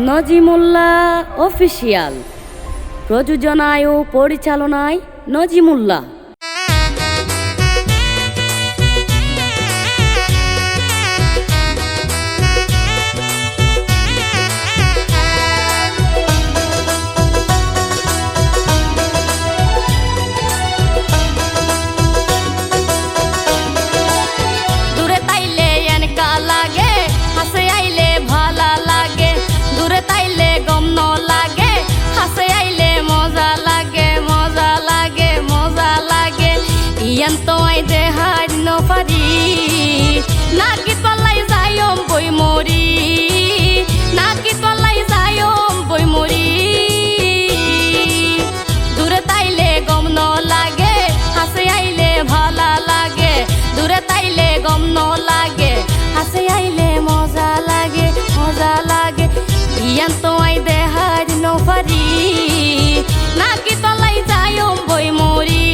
Nazimullah official, প্রযোজনায় ও পরিচালনায় Nazimullah. Toy de had no fari naki tolai zayom boy mori naki tolai zayom boy mori dure taile gom no lage hase aile bhala lage dure taile gom no lage hase aile moza lage iyan toy de had no fari naki tolai zayom boy mori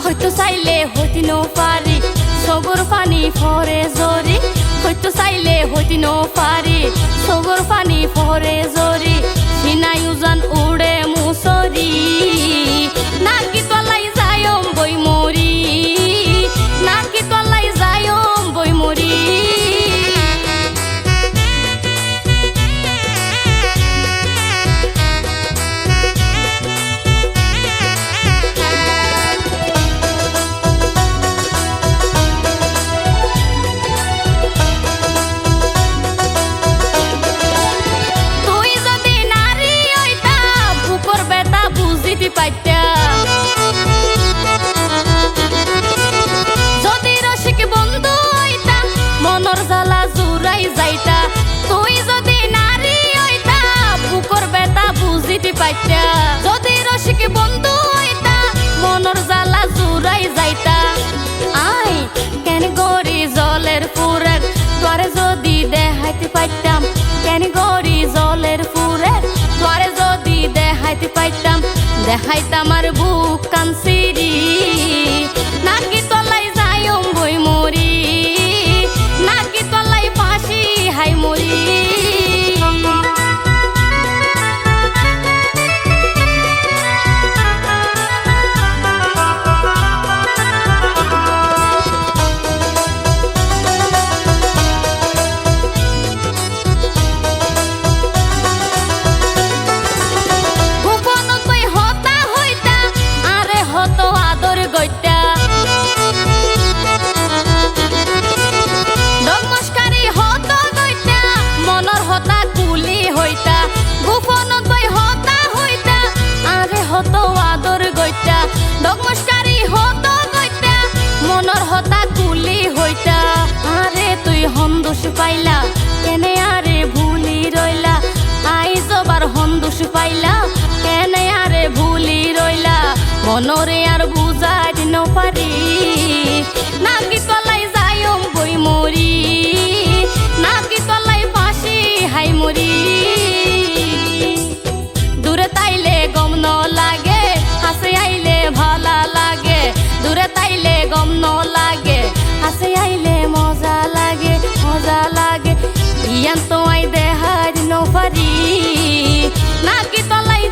হয়তো চাইলে হইতে no পারি সগর পানি ফরে জরি হয়তো চাইলে হইতে নো পারি সগর পানি ফরে জরি সিনাই উজান উড়ে মুসরি নাকি তলাই যায়ম বই মরি নাকি তলাই যায়ম বই মরি যদি রসিক বন্ধু হইতা মনর জ্বালা জুড়াই যাইতা তুই যদি নারী হইতা বুকর বেতা বুঝিতে পাইতা যদি রসিক বন্ধু হইতা মনর জ্বালা জুড়াই যাইতা আই কেন গরি জলের পুরের তোরে যদি দেখাইতে পাইতাম কেন গরি জলের পুরের তোরে যদি দেখাইতে পাইতাম দেখাইতাম আর বুক কানসিরি নাকি তলাই যায়ম বই মরি নাকি তলাই ফাঁসি হাই মরি ডগমস্কারি হতো গইতা মনর হতা কুলি হইতা আরে তুই হন্দুস পাইলা কেনে আরে ভুলি রইলা আই জবার হন্দুস পাইলা কেনে আরে ভুলি রইলা মনরে আর বুঝাইতে ন পারি নাকি তলাই যায়ম বই মরি নাকি তলাই ফাঁসি হাই মরি দূরে তাইলে গম ন লাগে হাসে আইলে ভালা লাগে দূরে তাইলে গম ন লাগে হাসে আইলে মজা লাগে ইয়ান তো আই দেহার ন পারি নাকি তলাই